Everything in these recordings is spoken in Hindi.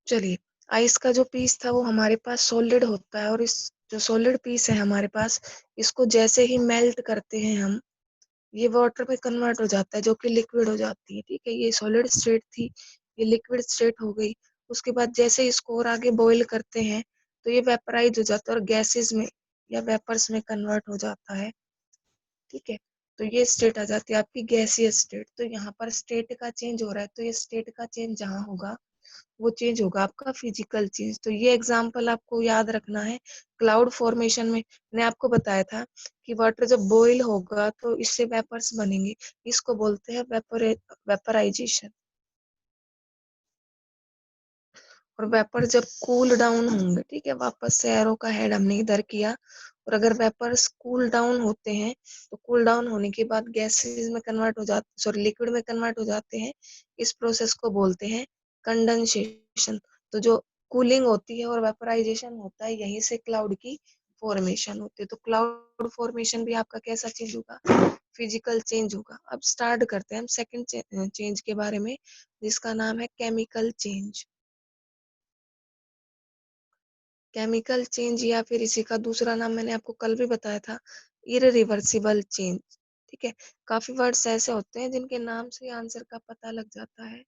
चलिए, आइस का जो पीस था वो हमारे पास सॉलिड होता है, और इस जो सॉलिड पीस है हमारे पास, इसको जैसे ही मेल्ट करते हैं हम, ये वाटर में कन्वर्ट हो जाता है, जो कि लिक्विड हो जाती है। ठीक है, ये सॉलिड स्टेट थी, ये लिक्विड स्टेट हो गई। उसके बाद जैसे इसको और आगे बॉईल करते हैं तो ये वेपराइज हो जाता है और गैसेस में या वेपर्स में कन्वर्ट हो जाता है। ठीक है, तो ये स्टेट आ जाती है आपकी गैसियस स्टेट। तो यहाँ पर स्टेट का चेंज हो रहा है, तो ये स्टेट का चेंज जहाँ होगा वो चेंज होगा आपका फिजिकल चेंज। तो ये एग्जांपल आपको याद रखना है। क्लाउड फॉर्मेशन में मैंने आपको बताया था कि वाटर जब बॉईल होगा तो इससे वेपर्स बनेंगे, इसको बोलते हैं वेपराइजेशन। और वेपर जब कूल डाउन होंगे, ठीक है, वापस से एरो का हेड हमने इधर किया, और अगर वेपर्स कूल डाउन होते हैं तो कूल डाउन होने के बाद गैसेस में कन्वर्ट हो जाते, सॉरी लिक्विड में कन्वर्ट हो जाते हैं। इस प्रोसेस को बोलते हैं कंडेंसेशन। तो जो कूलिंग होती है और वेपराइजेशन होता है, यहीं से क्लाउड की फॉर्मेशन होती है। तो क्लाउड फॉर्मेशन भी आपका कैसा चेंज होगा, फिजिकल चेंज होगा। अब स्टार्ट करते हैं हम सेकंड चेंज के बारे में, जिसका नाम है केमिकल चेंज। केमिकल चेंज या फिर इसी का दूसरा नाम मैंने आपको कल भी बताया था, इररिवर्सिबल चेंज। ठीक है, काफी वर्ड्स ऐसे होते हैं जिनके नाम से आंसर का पता लग जाता है।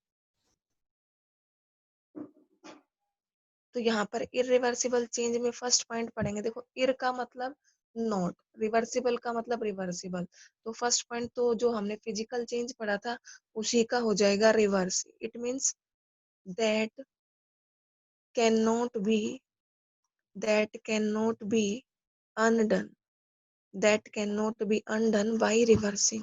तो यहाँ पर इररिवर्सिबल चेंज में फर्स्ट पॉइंट पढ़ेंगे। देखो, इर का मतलब नॉट, रिवर्सिबल का मतलब रिवर्सिबल। तो फर्स्ट पॉइंट तो जो हमने फिजिकल चेंज पढ़ा था उसी का हो जाएगा reverse. It means that can not be that can not be undone that can not be undone by reversing.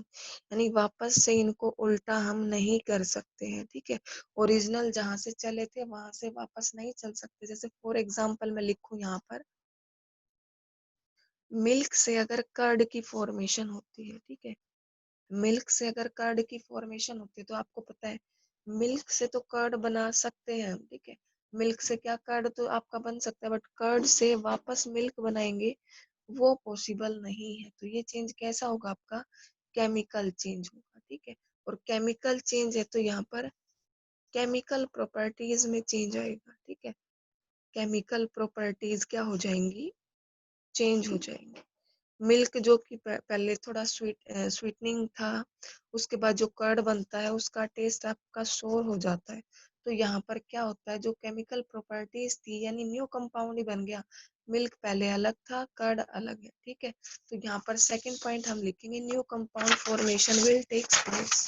यानी वापस से इनको उल्टा हम नहीं कर सकते हैं। ठीक है, ओरिजिनल जहां से चले थे वहां से वापस नहीं चल सकते। जैसे फॉर एग्जांपल मैं लिखूं यहाँ पर, मिल्क से अगर कर्ड की फॉर्मेशन होती है, ठीक है, मिल्क से अगर कर्ड की फॉर्मेशन होती है तो आपको पता है मिल्क से तो कर्ड बना सकते हैं हम। ठीक है, मिल्क से क्या कर्ड तो आपका बन सकता है, बट कर्ड से वापस मिल्क बनाएंगे वो पॉसिबल नहीं है। तो ये चेंज कैसा होगा आपका, केमिकल चेंज होगा। ठीक है, और केमिकल चेंज है तो यहाँ पर केमिकल प्रॉपर्टीज में चेंज आएगा। ठीक है, केमिकल प्रॉपर्टीज क्या हो जाएंगी, चेंज हो जाएंगी। मिल्क जो कि पहले थोड़ा स्वीटनिंग था, उसके बाद जो कर्ड बनता है उसका टेस्ट आपका सोर हो जाता है। तो यहाँ पर क्या होता है, जो केमिकल प्रॉपर्टीज थी यानी न्यू कंपाउंड ही बन गया। मिल्क पहले अलग था, कर्ड अलग है। ठीक है, तो यहाँ पर सेकंड पॉइंट हम लिखेंगे, new compound formation will take place.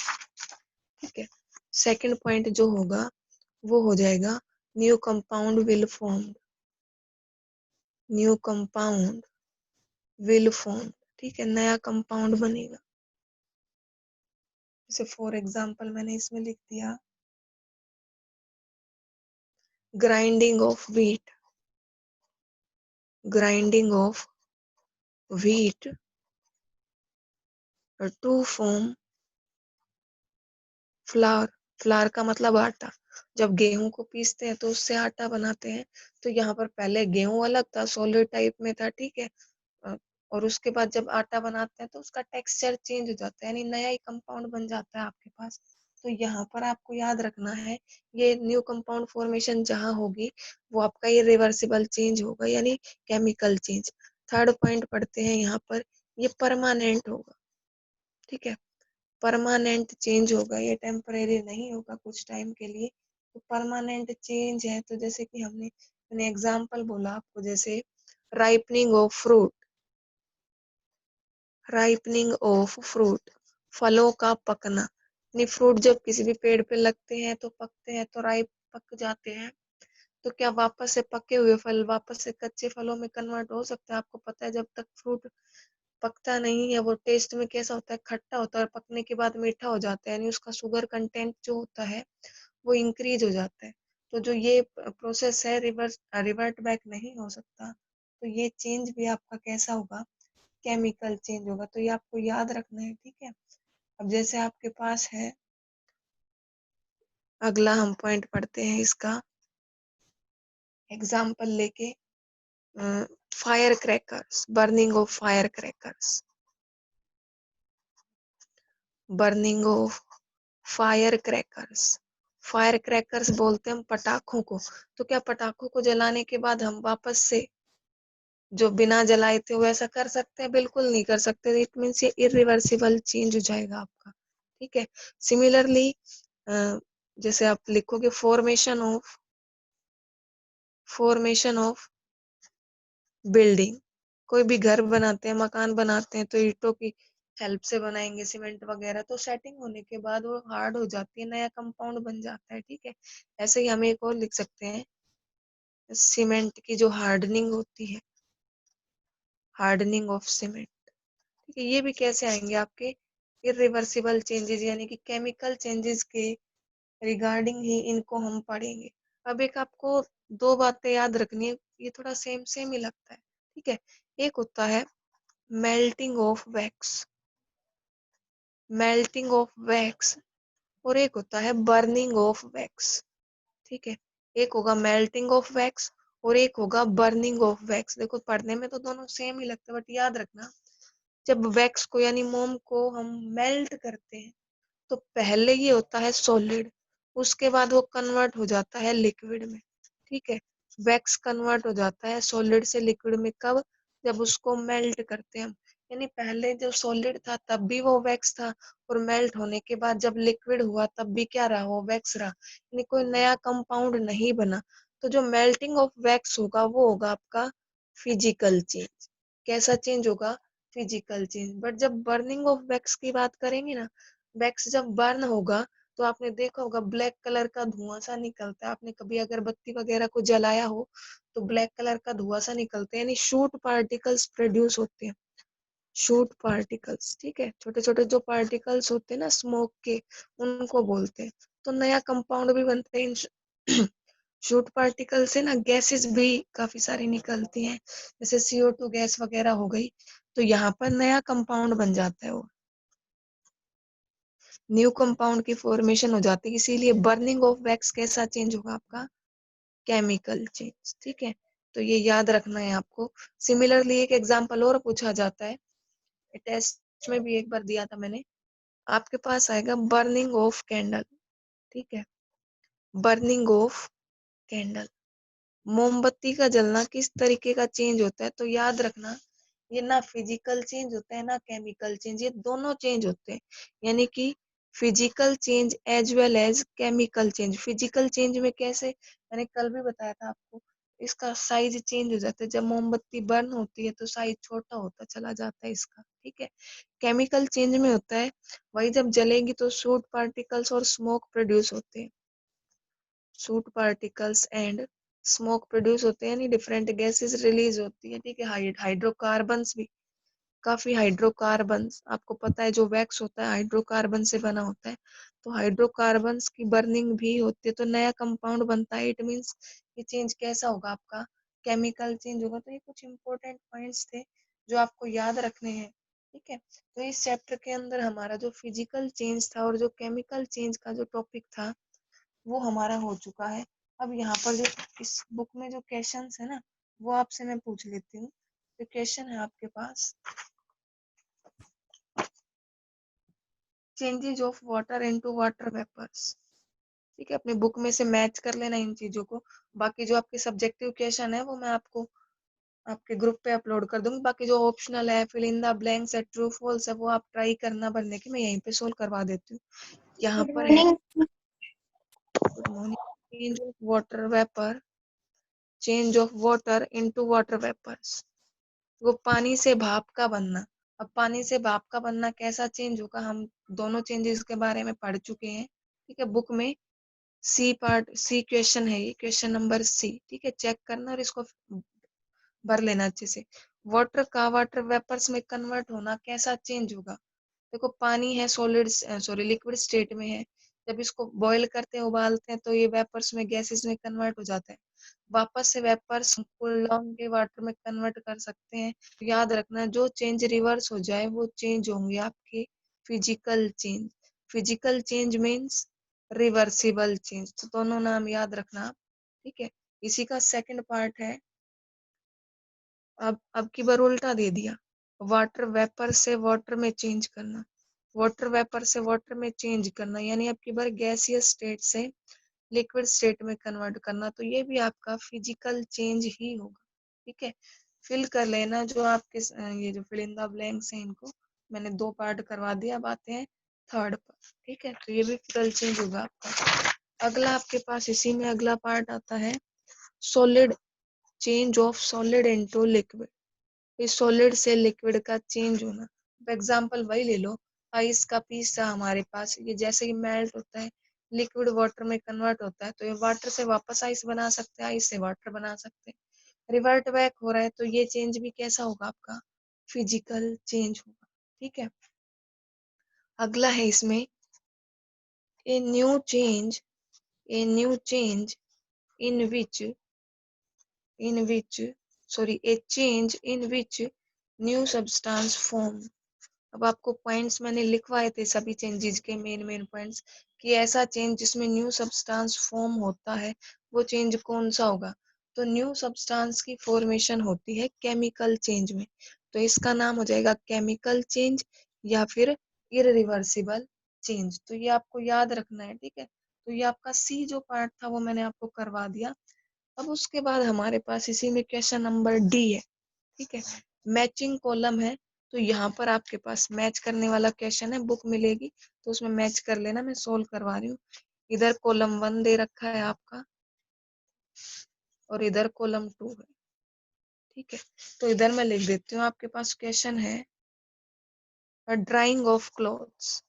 ठीक है, सेकंड पॉइंट जो होगा वो हो जाएगा new compound will form, new compound will form. ठीक है, नया कंपाउंड बनेगा। जैसे फॉर एग्जांपल मैंने इसमें लिख दिया grinding of wheat, grinding of wheat to form flour. Flour का मतलब आटा। जब गेहूं को पीसते हैं तो उससे आटा बनाते हैं। तो यहाँ पर पहले गेहूं अलग था, सॉलिड टाइप में था। ठीक है, अ, और उसके बाद जब आटा बनाते हैं तो उसका टेक्सचर चेंज हो जाता है, यानी नया ही कंपाउंड बन जाता है आपके पास। तो यहाँ पर आपको याद रखना है, ये न्यू कंपाउंड फॉर्मेशन जहाँ होगी वो आपका ये रिवर्सिबल चेंज होगा, यानी केमिकल चेंज। थर्ड पॉइंट पढ़ते हैं यहाँ पर, ये परमानेंट होगा। ठीक है, परमानेंट चेंज होगा, ये टेम्परेरी नहीं होगा कुछ टाइम के लिए। तो परमानेंट चेंज है तो जैसे कि मैंने एग्जांपल बोला आपको, जैसे ripening of fruit, ripening of fruit, फलों का पकना। यानी फ्रूट जब किसी भी पेड़ पे लगते हैं तो पकते हैं, तो राइप पक जाते हैं। तो क्या वापस से पके हुए फल वापस से कच्चे फलों में कन्वर्ट हो सकता है? आपको पता है जब तक फ्रूट पकता नहीं है वो टेस्ट में कैसा होता है, खट्टा होता है, और पकने के बाद मीठा हो जाता है, यानी उसका शुगर कंटेंट जो होता है वो इंक्रीज हो जाता है। तो जो ये प्रोसेस है रिवर्ट बैक नहीं हो सकता। तो ये चेंज भी आपका कैसा होगा, केमिकल चेंज होगा। तो ये आपको याद रखना है। ठीक है, अब जैसे आपके पास है, अगला हम पॉइंट पढ़ते हैं इसका एग्जाम्पल लेके, fire crackers, burning of fire crackers, burning of fire crackers. Fire crackers बोलते हैं हम पटाखों को। तो क्या पटाखों को जलाने के बाद हम वापस से जो बिना जलाए थे वो ऐसा कर सकते हैं? बिल्कुल नहीं कर सकते। इट मीन्स ये इरिवर्सिबल चेंज हो जाएगा आपका, ठीक है। सिमिलरली जैसे आप लिखोगे फॉर्मेशन ऑफ बिल्डिंग, कोई भी घर बनाते हैं, मकान बनाते हैं तो ईंटों की हेल्प से बनाएंगे, सीमेंट वगैरह, तो सेटिंग होने के बाद वो हार्ड हो जाती है, नया कंपाउंड बन जाता है, ठीक है। ऐसे ही हम एक और लिख सकते हैं, सीमेंट की जो हार्डनिंग होती है, हार्डनिंग ऑफ सीमेंट, ठीक है। ये भी कैसे आएंगे आपके इरिवर्सिबल चेंजेस, यानी कि केमिकल चेंजेस के रिगार्डिंग ही इनको हम पढ़ेंगे। अब एक आपको दो बातें याद रखनी है, ये थोड़ा सेम सेम ही लगता है, ठीक है। एक होता है melting of wax, melting of wax, और एक होता है बर्निंग ऑफ वैक्स, ठीक है। एक होगा मेल्टिंग ऑफ वैक्स और एक होगा बर्निंग ऑफ वैक्स। देखो पढ़ने में तो दोनों सेम ही लगते हैं, बट याद रखना जब वैक्स को यानी मोम को हम मेल्ट करते हैं तो पहले ये होता है सॉलिड, उसके बाद वो कन्वर्ट हो जाता है लिक्विड में, ठीक है। वैक्स कन्वर्ट हो जाता है सॉलिड से लिक्विड में कब? जब उसको मेल्ट करते हैं हम। यानी पहले जो सॉलिड था तब भी वो वैक्स था, और मेल्ट होने के बाद जब लिक्विड हुआ तब भी क्या रहा? वो वैक्स रहा, यानी कोई नया कंपाउंड नहीं बना। तो जो मेल्टिंग ऑफ वैक्स होगा वो होगा आपका फिजिकल चेंज। कैसा चेंज होगा? Physical change. बट जब बर्निंग ऑफ वैक्स की बात करेंगे ना, वैक्स जब बर्न होगा तो आपने देखा होगा ब्लैक कलर का धुआं सा निकलता है। आपने कभी अगरबत्ती वगैरह को जलाया हो तो ब्लैक कलर का धुआं सा निकलता है, यानी शूट पार्टिकल्स प्रोड्यूस होते हैं, शूट पार्टिकल्स, ठीक है। छोटे छोटे जो पार्टिकल्स होते हैं ना स्मोक के, उनको बोलते हैं। तो नया कंपाउंड भी बनते हैं इन शूट पार्टिकल से ना, गैसेस भी काफी सारी निकलती हैं, जैसे CO2 गैस वगैरह हो गई, तो यहाँ पर नया कंपाउंड बन जाता है, वो न्यू कंपाउंड की फॉर्मेशन हो जाती है। इसीलिए बर्निंग ऑफ वैक्स कैसा चेंज होगा आपका? केमिकल चेंज, ठीक है। तो ये याद रखना है आपको। सिमिलरली एक एग्जांपल और पूछा जाता है, टेस्ट में भी एक बार दिया था मैंने, आपके पास आएगा बर्निंग ऑफ कैंडल, ठीक है। बर्निंग ऑफ कैंडल, मोमबत्ती का जलना किस तरीके का चेंज होता है? तो याद रखना ये ना फिजिकल चेंज होता है ना केमिकल चेंज, ये दोनों चेंज होते हैं, यानी कि physical change as well as chemical change. Physical change में कैसे? मैंने कल भी बताया था आपको, इसका साइज चेंज हो जाता है, जब मोमबत्ती बर्न होती है तो साइज छोटा होता चला जाता है इसका, ठीक है। केमिकल चेंज में होता है वही जब जलेगी तो शूट पार्टिकल्स और स्मोक प्रोड्यूस होते हैं, suit particles and smoke produce होते हैं, यानी डिफरेंट गैसेस रिलीज होती है, ठीक है। हाइड्रोकार्बन्स भी, काफी हाइड्रोकार्बन्स, आपको पता है जो वैक्स होता है हाइड्रोकार्बन से बना होता है, तो हाइड्रोकार्बन्स की बर्निंग भी होती है तो नया कंपाउंड बनता है। इट मींस ये चेंज कैसा होगा आपका? केमिकल चेंज होगा। तो ये कुछ इंपॉर्टेंट पॉइंट्स थे जो आपको याद रखने हैं, ठीक है। तो इस चैप्टर के अंदर हमारा जो फिजिकल चेंज था और जो केमिकल चेंज का जो टॉपिक था वो हमारा हो चुका है। अब यहाँ पर जो इस बुक में जो क्वेश्चंस है ना, वो आपसे मैं पूछ लेती हूँ। जो क्वेश्चन है आपके पास, changes of water into water vapours, ठीक है। अपनी बुक में से मैच कर लेना इन चीजों को। बाकी जो आपके सब्जेक्टिव क्वेश्चन है वो मैं आपको आपके ग्रुप पे अपलोड कर दूंगी। बाकी जो ऑप्शनल है, फिल इन द ब्लैंक्स है, ट्रू फॉल्स है, वो आप ट्राई करना भरने की, मैं यहीं पे सोल्व करवा देती हूँ। यहाँ गुड पर है, morning. Good morning, change of water vapour, change of water into water vapours, वो पानी से भाप का बनना। अब पानी से भाप का बनना कैसा चेंज होगा? हम दोनों चेंजेस के बारे में पढ़ चुके हैं, ठीक है। बुक में सी क्वेश्चन है, ये क्वेश्चन नंबर सी, ठीक है। चेक करना और इसको भर लेना अच्छे से। वाटर का वाटर वेपर्स में कन्वर्ट होना कैसा चेंज होगा? देखो पानी है सॉलिड, सॉरी लिक्विड स्टेट में है, जब इसको बॉईल करते हैं, उबालते हैं, तो ये वेपर्स में, गैसेस में कन्वर्ट हो जाता है। वापस से वेपर्स कूल डाउन के वाटर में कन्वर्ट कर सकते हैं। तो याद रखना जो चेंज रिवर्स हो जाए वो चेंज होंगे आपके physical change. Physical change means reversible change, तो दोनों नाम याद रखना आप, ठीक है। इसी का सेकंड पार्ट है, अब की बार उल्टा दे दिया, वाटर वेपर से वाटर में चेंज करना, वाटर वेपर से वाटर में चेंज करना, यानी अब की बार गैसियस स्टेट से लिक्विड स्टेट में कन्वर्ट करना, तो ये भी आपका फिजिकल चेंज ही होगा। ठीक है, फिल कर लेना जो आपके ये जो फिल इन द ब्लैंक्स हैं इनको मैंने 2 पार्ट करवा दिया। अब आते हैं थर्ड पर। ठीक है, तो ये भी फिजिकल चेंज होगा आपका। अगला आपके पास इसी में अगला पार्ट आता है solid, change of solid into liquid. इस सॉलिड से लिक्विड का चेंज होना। एग्जांपल वही ले लो, आइस का पीस था हमारे पास, ये जैसे ही मेल्ट होता है लिक्विड वाटर में कन्वर्ट होता है, तो ये वाटर से वापस आइस बना सकते हैं, आइस से वाटर बना सकते हैं, रिवर्ट बैक हो रहा है, तो ये चेंज भी कैसा होगा आपका, फिजिकल चेंज होगा। ठीक है, अगला है इसमें a new change, a new change in which in which a change in which new substance form। अब आपको पॉइंट्स मैंने लिखवाए थे सभी चेंजेस के मेन पॉइंट्स, कि ऐसा चेंज जिसमें न्यू सब्सटेंस फॉर्म होता है वो चेंज कौन सा होगा। तो न्यू सब्सटेंस की फॉर्मेशन होती है केमिकल चेंज में, तो इसका नाम हो जाएगा केमिकल चेंज या फिर इररिवर्सिबल चेंज। तो ये आपको याद रखना है। ठीक है, तो ये आपका सी जो पार्ट था वो मैंने आपको करवा दिया। अब उसके बाद हमारे पास इसी में क्वेश्चन नंबर डी है। ठीक है, मैचिंग कॉलम है, तो यहाँ पर आपके पास मैच करने वाला क्वेश्चन है, बुक मिलेगी तो उसमें मैच कर लेना, मैं सोल्व करवा रही हूँ। इधर कॉलम 1 दे रखा है आपका और इधर कॉलम 2 है। ठीक है, तो इधर मैं लिख देती हूँ, आपके पास क्वेश्चन है drying of clothes,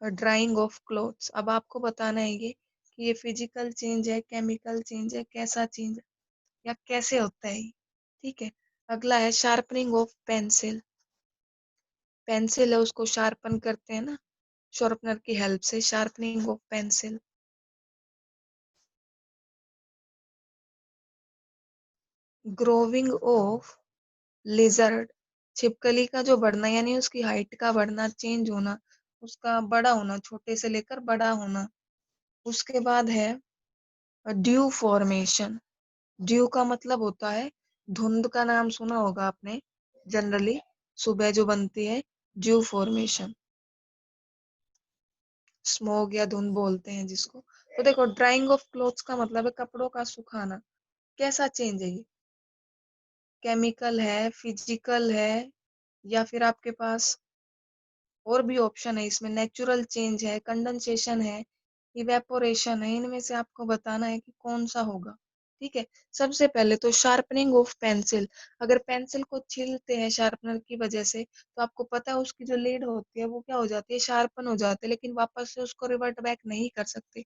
drying of clothes. अब आपको बताना है ये कि ये फिजिकल चेंज है, केमिकल चेंज है, कैसा चेंज है या कैसे होता है ये। ठीक है, अगला है शार्पनिंग ऑफ पेंसिल। पेंसिल है उसको शार्पन करते हैं ना, शार्पनर की हेल्प से, sharpening of pencil. Growing of lizard, छिपकली का जो बढ़ना यानी उसकी हाइट का बढ़ना, चेंज होना, उसका बड़ा होना, छोटे से लेकर बड़ा होना। उसके बाद है ड्यू फॉर्मेशन। ड्यू का मतलब होता है धुंध, का नाम सुना होगा आपने जनरली, सुबह जो बनती है ड्यू फॉर्मेशन, स्मोग या धुंध बोलते हैं जिसको। तो देखो ड्राइंग ऑफ क्लोथ्स का मतलब है कपड़ों का सुखाना। कैसा चेंज है ये, केमिकल है, फिजिकल है, या फिर आपके पास और भी ऑप्शन है इसमें, नेचुरल चेंज है, कंडेंसेशन है, इवेपोरेशन है। इनमें से आपको बताना है कि कौन सा होगा। ठीक है, सबसे पहले तो शार्पनिंग ऑफ पेंसिल। अगर पेंसिल को छीलते हैं शार्पनर की वजह से, तो आपको पता है उसकी जो लीड होती है वो क्या हो जाती है, शार्पन हो जाती है, लेकिन वापस से उसको रिवर्ट बैक नहीं कर सकते।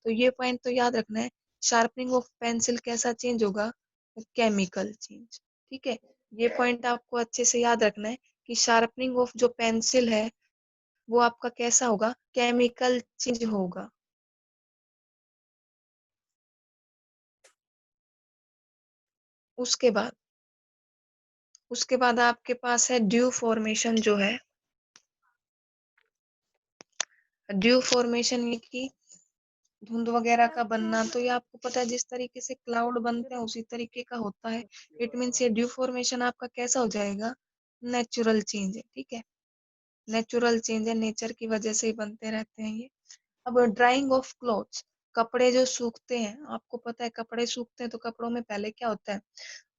तो ये पॉइंट तो याद रखना है, शार्पनिंग ऑफ पेंसिल कैसा चेंज होगा, केमिकल चेंज। ठीक है, ये पॉइंट आपको अच्छे से याद रखना है कि शार्पनिंग ऑफ जो पेंसिल है वो आपका कैसा होगा, केमिकल चेंज होगा। उसके बाद आपके पास है ड्यू फॉर्मेशन जो है, ड्यू फॉर्मेशन ये की धुंध वगैरह का बनना, तो ये आपको पता है जिस तरीके से क्लाउड बनते हैं उसी तरीके का होता है। इट मीन्स ये ड्यू फॉर्मेशन आपका कैसा हो जाएगा, नेचुरल चेंज है। ठीक है, नेचुरल चेंज है, नेचर की वजह से ही बनते रहते हैं ये। अब ड्राइंग ऑफ क्लॉथ्स, कपड़े जो सूखते हैं, आपको पता है कपड़े सूखते हैं तो कपड़ों में पहले क्या होता है,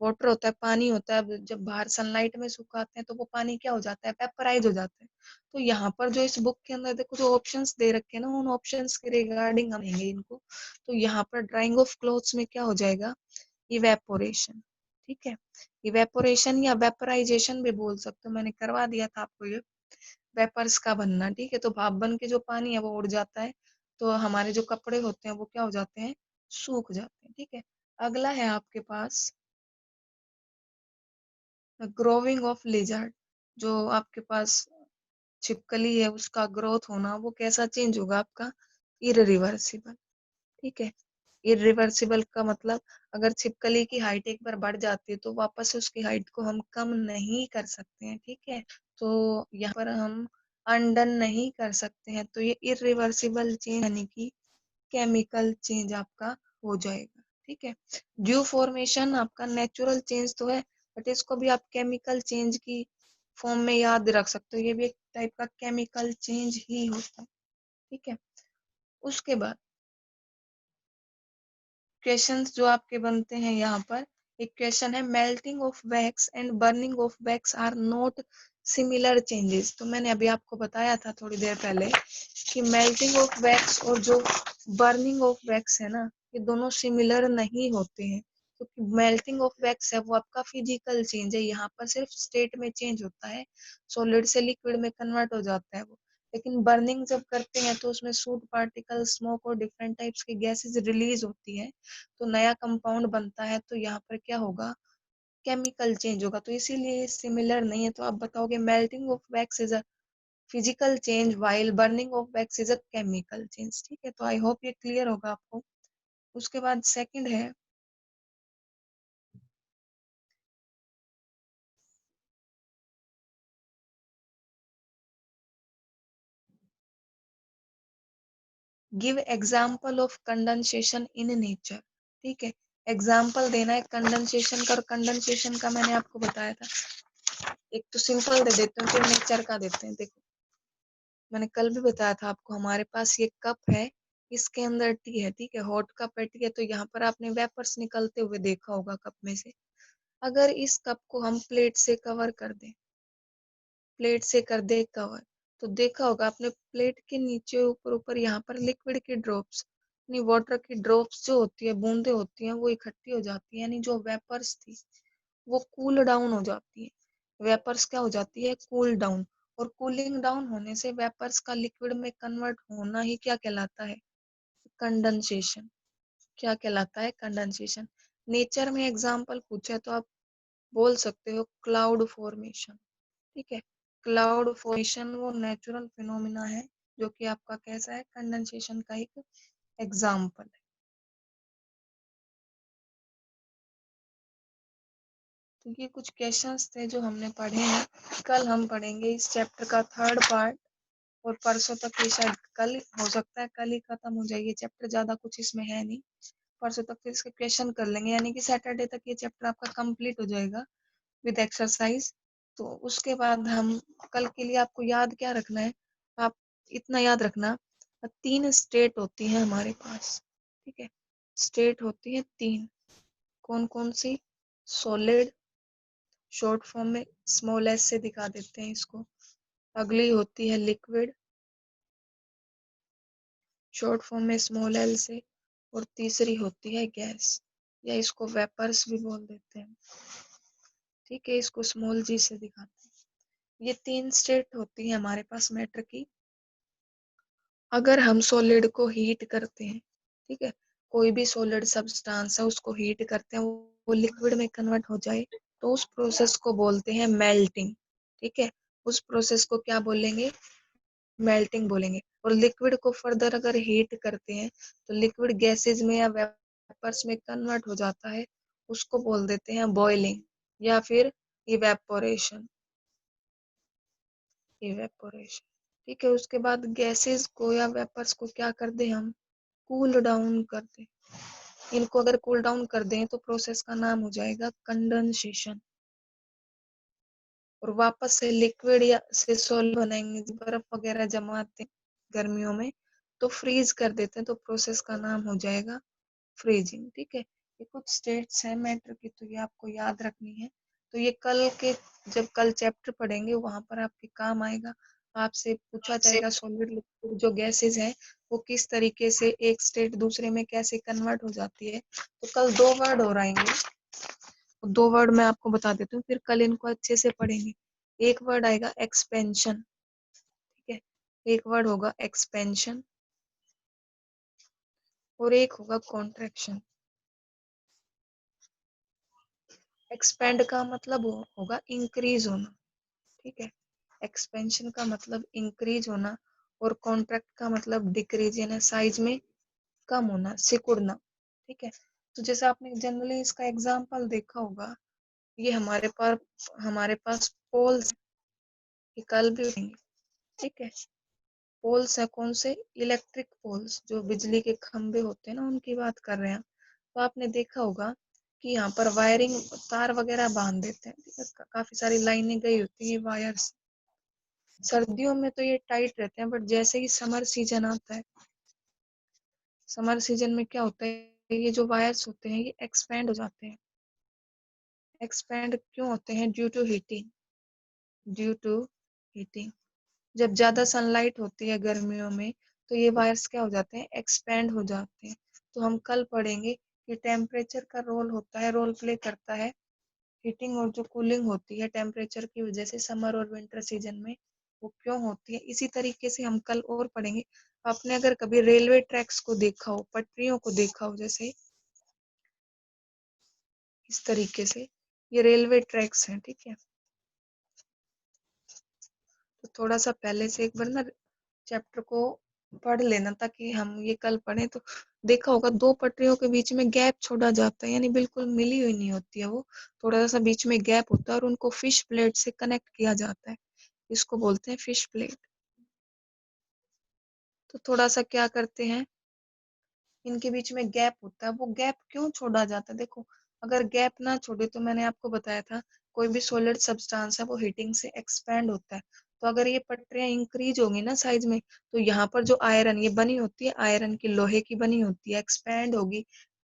वाटर होता है, पानी होता है। अब जब बाहर सनलाइट में सुखाते हैं तो वो पानी क्या हो जाता है, वेपराइज हो जाता है। तो यहाँ पर जो इस बुक के अंदर देखो जो ऑप्शंस दे रखे हैं ना, उन ऑप्शंस के रिगार्डिंग हम लेंगे इनको। तो यहाँ पर ड्राइंग ऑफ क्लोथ्स में क्या हो जाएगा, इवेपोरेशन। ठीक है, इवेपोरेशन या वेपराइजेशन भी बोल सकते हो, मैंने करवा दिया था आपको ये, वेपर्स का बनना। ठीक है, तो भाप बन के जो पानी है वो उड़ जाता है, तो हमारे जो कपड़े होते हैं वो क्या हो जाते हैं, सूख जाते हैं। ठीक है, अगला है आपके पास ग्रोविंग ऑफ लिजर्ड। जो आपके पास छिपकली है उसका ग्रोथ होना, वो कैसा चेंज होगा आपका, इररिवर्सिबल। ठीक है, इररिवर्सिबल का मतलब अगर छिपकली की हाइट एक बार बढ़ जाती है तो वापस से उसकी हाइट को हम कम नहीं कर सकते हैं। ठीक है, तो यहाँ पर हम अनडन नहीं कर सकते हैं, तो ये इररिवर्सिबल चेंज यानी कि केमिकल चेंज आपका हो जाएगा। ठीक है, ड्यू फॉर्मेशन आपका नेचुरल चेंज तो है, बट इसको भी आप केमिकल चेंज की फॉर्म में याद रख सकते हो, ये भी एक टाइप का केमिकल चेंज ही होता है। ठीक है, उसके बाद क्वेश्चंस जो आपके बनते हैं यहाँ पर, एक क्वेश्चन है melting of wax and burning of wax are not similar changes. तो मैंने अभी आपको बताया था थोड़ी देर पहले कि मेल्टिंग ऑफ वैक्स और जो बर्निंग ऑफ वैक्स है ना, ये दोनों सिमिलर नहीं होते हैं। क्योंकि मेल्टिंग ऑफ वैक्स है वो आपका फिजिकल चेंज है, यहाँ पर सिर्फ स्टेट में चेंज होता है, सॉलिड से लिक्विड में कन्वर्ट हो जाता है वो। लेकिन बर्निंग जब करते हैं तो उसमें सूट पार्टिकल, स्मोक और डिफरेंट टाइप्स की गैसेज रिलीज होती है, तो नया कंपाउंड बनता है। तो यहाँ पर क्या होगा, केमिकल चेंज होगा, तो इसीलिए सिमिलर नहीं है। तो आप बताओगे melting of wax is a physical change while burning of wax is a chemical change. ठीक है, तो आई होप ये क्लियर होगा आपको। उसके बाद सेकंड है give example of condensation in nature. ठीक है, एग्जाम्पल देना है कंडेंसेशन का, और कंडेंसेशन का मैंने आपको बताया था। एक तो सिंपल दे देते हैं, फिर नेचर का देते हैं। देखो, मैंने कल भी बताया था आपको, हमारे पास ये कप है, इसके अंदर टी है। ठीक है, हॉट कप है, टी है, तो यहाँ पर आपने वेपर्स निकलते हुए देखा होगा कप में से। अगर इस कप को हम प्लेट से कवर कर दें, प्लेट से कर दे कवर, तो देखा होगा आपने प्लेट के नीचे ऊपर ऊपर यहाँ पर लिक्विड की ड्रॉप्स, यानी वाटर की ड्रॉप्स जो होती है, बूंदे होती हैं, वो इकट्ठी हो जाती है, यानी जो वेपर्स थी वो कूल डाउन हो जाती है। वेपर्स क्या हो जाती है, कूल डाउन। और कूलिंग डाउन होने से वेपर्स का लिक्विड में कन्वर्ट होना ही क्या कहलाता है, कंडेंसेशन। क्या कहलाता है, कंडेंसेशन। नेचर में एग्जाम्पल पूछे तो आप बोल सकते हो क्लाउड फॉर्मेशन। ठीक है, क्लाउड फॉर्मेशन वो नेचुरल फिनोमिना है जो कि आपका कैसा है, कंडेंसेशन का एक एग्जाम्पल है। तो ये कुछ क्वेश्चंस थे जो हमने पढ़े हैं। कल हम पढ़ेंगे इस चैप्टर का थर्ड पार्ट, और परसों तक ये शायद कल हो सकता है, कल ही खत्म हो जाएगी चैप्टर, ज्यादा कुछ इसमें है नहीं। परसों तक फिर इसके क्वेश्चन कर लेंगे, यानी कि सैटरडे तक ये चैप्टर आपका कंप्लीट हो जाएगा विद एक्सरसाइज। तो उसके बाद हम कल के लिए आपको याद क्या रखना है, आप इतना याद रखना, 3 स्टेट होती है हमारे पास। ठीक है, स्टेट होती है 3, कौन कौन सी, सॉलिड, शॉर्ट फॉर्म में स्मॉल एस से दिखा देते हैं इसको, अगली होती है लिक्विड, शॉर्ट फॉर्म में स्मॉल एल से, और तीसरी होती है गैस, या इसको वेपर्स भी बोल देते हैं। ठीक है, इसको स्मॉल जी से दिखाते हैं। ये 3 स्टेट होती है हमारे पास मैटर की। अगर हम सॉलिड को हीट करते हैं, ठीक है, कोई भी सॉलिड सब्सटेंस है उसको हीट करते हैं, वो लिक्विड में कन्वर्ट हो जाए, तो उस प्रोसेस को बोलते हैं मेल्टिंग। ठीक है, उस प्रोसेस को क्या बोलेंगे, मेल्टिंग बोलेंगे। और लिक्विड को फर्दर अगर हीट करते हैं तो लिक्विड गैसेज में या वेपर्स में कन्वर्ट हो जाता है, उसको बोल देते हैं बॉइलिंग, या फिर इवेपोरेशन, इवेपोरेशन। ठीक है, उसके बाद गैसेस को या वेपर्स को क्या कर दे, हम कूल डाउन कर दे। इनको अगर कूल डाउन कर दें तो प्रोसेस का नाम हो जाएगा कंडेंसेशन। और वापस से लिक्विड या से सॉलिड बनाएंगे, बर्फ वगैरह जमाते हैं गर्मियों में, तो फ्रीज कर देते हैं, तो प्रोसेस का नाम हो जाएगा फ्रीजिंग। ठीक है, ये कुछ स्टेट्स हैं मैटर की, तो ये आपको याद रखनी है। तो ये कल के, जब कल चैप्टर पढ़ेंगे वहां पर आपके काम आएगा। आपसे पूछा जाएगा सॉलिड लिक्विड जो गैसेस है वो किस तरीके से एक स्टेट दूसरे में कैसे कन्वर्ट हो जाती है। तो कल 2 वर्ड और आएंगे, 2 वर्ड मैं आपको बता देती हूँ, फिर कल इनको अच्छे से पढ़ेंगे। एक वर्ड आएगा एक्सपेंशन। ठीक है, एक वर्ड होगा एक्सपेंशन, और एक होगा कॉन्ट्रैक्शन। एक्सपेंड का मतलब होगा इंक्रीज होना। ठीक है, एक्सपेंशन का मतलब इंक्रीज होना, और कॉन्ट्रैक्ट का मतलब डिक्रीज, यानी साइज में कम होना, सिकुड़ना। ठीक है, तो जैसे आपने जनरली इसका एग्जांपल देखा होगा, ये हमारे पास पोल्स, कल भी होंगे। ठीक है, पोल्स है कौन से, इलेक्ट्रिक पोल्स, जो बिजली के खंभे होते हैं ना, उनकी बात कर रहे हैं। तो आपने देखा होगा कि यहाँ पर वायरिंग, तार वगैरह बांध देते हैं। ठीक है, काफी सारी लाइनें गई होती है वायर्स। सर्दियों में तो ये टाइट रहते हैं, बट जैसे ही समर सीजन आता है समर सीजन में क्या होता है, ये जो वायर्स होते हैं ये एक्सपेंड हो जाते हैं। एक्सपेंड क्यों होते हैं? Due to heating. Due to heating. जब ज्यादा सनलाइट होती है गर्मियों में तो ये वायर्स क्या हो जाते हैं? एक्सपेंड हो जाते हैं। तो हम कल पढ़ेंगे कि टेम्परेचर का रोल होता है, रोल प्ले करता है हीटिंग, और जो कूलिंग होती है टेम्परेचर की वजह से समर और विंटर सीजन में, वो क्यों होती है। इसी तरीके से हम कल और पढ़ेंगे। आपने अगर कभी रेलवे ट्रैक्स को देखा हो, पटरियों को देखा हो, जैसे इस तरीके से, ये रेलवे ट्रैक्स हैं, ठीक है। तो थोड़ा सा पहले से एक बार ना चैप्टर को पढ़ लेना, ताकि हम ये कल पढ़े तो देखा होगा दो पटरियों के बीच में गैप छोड़ा जाता है, यानी बिल्कुल मिली हुई नहीं होती है वो, थोड़ा सा बीच में गैप होता है और उनको फिश प्लेट से कनेक्ट किया जाता है। इसको बोलते हैं फिश प्लेट। तो थोड़ा सा क्या करते हैं, इनके बीच में गैप होता है, वो गैप क्यों छोड़ा जाता है? देखो, अगर गैप ना छोड़े तो मैंने आपको बताया था कोई भी सॉलिड सब्सटेंस है वो हीटिंग से एक्सपेंड होता है। तो अगर ये पटरियां इंक्रीज होंगी ना साइज में, तो यहाँ पर जो आयरन ये बनी होती है, आयरन की, लोहे की बनी होती है, एक्सपेंड होगी,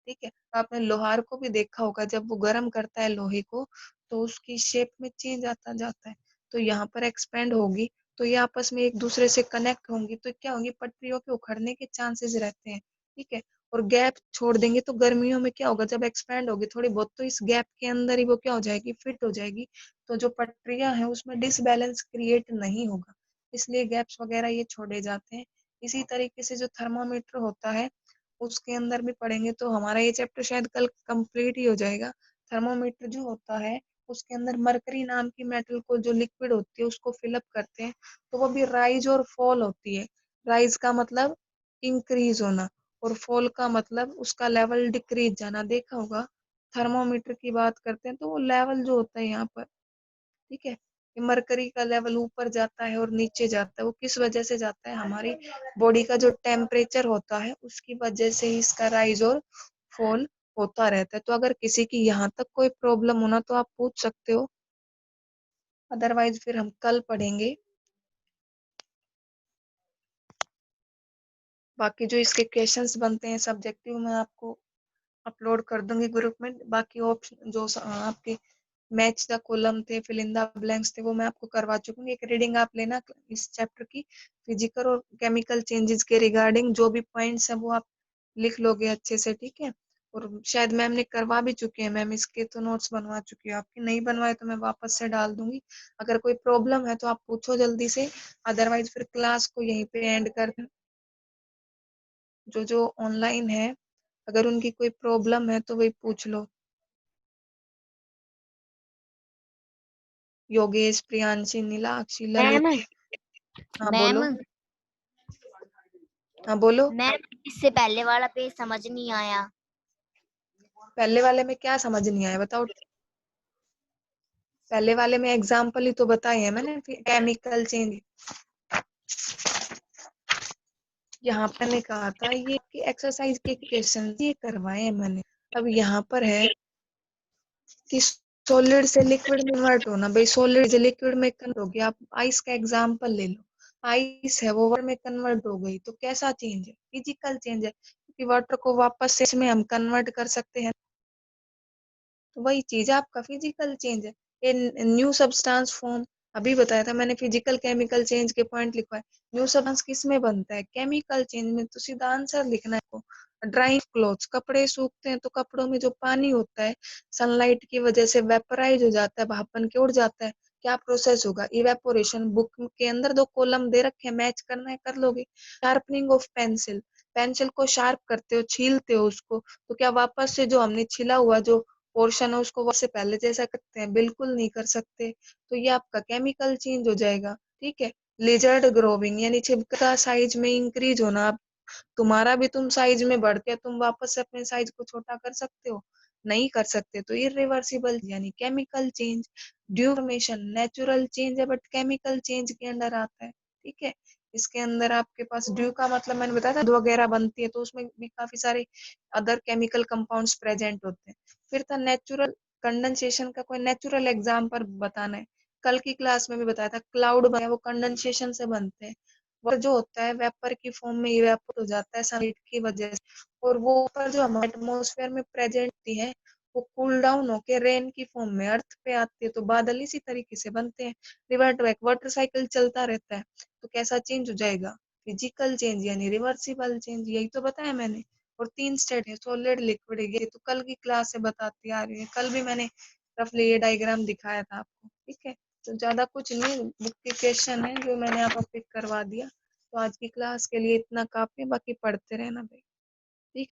ठीक है। आपने लोहार को भी देखा होगा, जब वो गर्म करता है लोहे को तो उसकी शेप में चेंज आता जाता है। तो यहाँ पर एक्सपेंड होगी तो ये आपस में एक दूसरे से कनेक्ट होंगी, तो क्या होंगी, पटरियों के उखड़ने के चांसेस रहते हैं, ठीक है। और गैप छोड़ देंगे तो गर्मियों में क्या होगा, जब एक्सपेंड होगी थोड़ी बहुत तो इस गैप के अंदर ही वो क्या हो जाएगी, फिट हो जाएगी। तो जो पटरियां हैं उसमें डिसबैलेंस क्रिएट नहीं होगा, इसलिए गैप्स वगैरह ये छोड़े जाते हैं। इसी तरीके से जो थर्मामीटर होता है उसके अंदर भी पढ़ेंगे, तो हमारा ये चैप्टर शायद कल कंप्लीट ही हो जाएगा। थर्मोमीटर जो होता है उसके अंदर मरकरी नाम की मेटल को, जो लिक्विड होती है, उसको फिलअप करते हैं, तो वो भी राइज और फॉल होती है। राइज का मतलब इंक्रीज होना और फॉल का मतलब उसका लेवल डिक्रीज जाना। देखा होगा थर्मोमीटर की बात करते हैं तो वो लेवल जो होता है यहाँ पर, ठीक है, ये मरकरी का लेवल ऊपर जाता है और नीचे जाता है। वो किस वजह से जाता है, हमारी बॉडी का जो टेम्परेचर होता है उसकी वजह से ही इसका राइज और फॉल होता रहता है। तो अगर किसी की यहाँ तक कोई प्रॉब्लम होना तो आप पूछ सकते हो, अदरवाइज फिर हम कल पढ़ेंगे। बाकी जो इसके क्वेश्चंस बनते हैं सब्जेक्टिव, मैं आपको अपलोड कर दूंगी ग्रुप में। बाकी ऑप्शन जो आपके मैच द कॉलम थे, फिल इन द ब्लैंक्स थे, वो मैं आपको करवा चुकी हूँ। एक रीडिंग आप लेना इस चैप्टर की, फिजिकल और केमिकल चेंजेस के रिगार्डिंग जो भी पॉइंट्स है वो आप लिख लोगे अच्छे से, ठीक है। और शायद मैम ने करवा भी चुके हैं, मैम इसके तो नोट्स बनवा चुकी है, आपकी नहीं बनवाए तो मैं वापस से डाल दूंगी। अगर कोई प्रॉब्लम है तो आप पूछो जल्दी से, अदरवाइज फिर क्लास को यहीं पे एंड कर। जो जो ऑनलाइन है अगर उनकी कोई प्रॉब्लम है तो वही पूछ लो। योगेश, प्रियांशी, नीलाक्षी, मैम ललित। हाँ मैम बोलो। हाँ बोलो। मैम इससे पहले वाला पेज समझ नहीं आया। पहले वाले में क्या समझ नहीं आया बताओ। पहले वाले में एग्जाम्पल ही तो बताए हैं मैंने, केमिकल चेंज। यहाँ पर मैंने कहा था ये कि एक्सरसाइज के क्वेश्चन ये करवाए हैं मैंने। अब यहाँ पर है कि सॉलिड से लिक्विड में कन्वर्ट होना, भाई सॉलिड से लिक्विड में कन्वर्ट हो गया। आप आइस का एग्जांपल ले लो, आइस है वो वाटर में कन्वर्ट हो गई, तो कैसा चेंज है? फिजिकल चेंज है, क्योंकि वाटर को वापस से इसमें हम कन्वर्ट कर सकते हैं। तो वही चीज है आपका फिजिकल चेंज है, ये न्यू सब्सटेंस फॉर्म। अभी बताया था मैंने, फिजिकल केमिकल चेंज के पॉइंट लिखवाए। न्यू सब्सटेंस किस में बनता है? केमिकल चेंज में। तो सीधा आंसर लिखना है आपको। ड्राइंग क्लोथ्स, कपड़े सूखते हैं तो कपड़ों में जो पानी होता है सनलाइट की वजह से वेपराइज हो जाता है, भाप बन के उड़ जाता है। क्या प्रोसेस होगा? इवेपोरेशन। बुक के अंदर दो कॉलम दे रखे हैं, मैच करना है कर लोगे। शार्पनिंग ऑफ पेंसिल, पेंसिल को शार्प करते हो, छीलते हो उसको, तो क्या वापस से जो हमने छिला हुआ जो पोर्शन है उसको से पहले जैसा करते हैं? बिल्कुल नहीं कर सकते। तो ये आपका केमिकल चेंज हो जाएगा, ठीक है। लिजर्ड ग्रोविंग यानी छिपकला साइज में इंक्रीज होना। आप तुम्हारा भी तुम साइज में बढ़ के तुम वापस से अपने साइज को छोटा कर सकते हो? नहीं कर सकते। तो इरिवर्सिबल यानी केमिकल चेंज। ड्यूफॉर्मेशन नेचुरल चेंज है बट केमिकल चेंज के अंडर आता है, ठीक है। इसके अंदर आपके पास ड्यू का मतलब मैंने बताया था, दूध वगैरह बनती है तो उसमें भी काफी सारे अदर केमिकल कंपाउंड्स प्रेजेंट होते हैं। फिर था नेचुरल कंडेंसेशन का कोई नेचुरल एग्जाम्पल बताना है। कल की क्लास में भी बताया था, क्लाउड बने वो कंडेंसेशन से बनते हैं। वाटर जो होता है वेपर की फॉर्म में इवेपोरेट हो जाता है सनलाइट की वजह से, और वो ऊपर जो हमारे एटमॉस्फेयर में प्रेजेंट होती है वो कूल डाउन होके रेन की फॉर्म में अर्थ पे आती है, तो बादल इसी तरीके से बनते हैं। रिवर्ट बैक वाटर साइकिल चलता रहता है, तो कैसा चेंज हो जाएगा, फिजिकल चेंज यानी रिवर्सिबल चेंज, यही तो बताया मैंने। और 3 स्टेट है, सॉलिड लिक्विड, ये तो कल की क्लास से बताती आ रही है, कल भी मैंने रफली ये डायग्राम दिखाया था आपको, ठीक है। तो ज्यादा कुछ नहीं, बुक के क्वेश्चन है जो मैंने आपको पिक करवा दिया। तो आज की क्लास के लिए इतना काफी, बाकी पढ़ते रहना भाई, ठीक।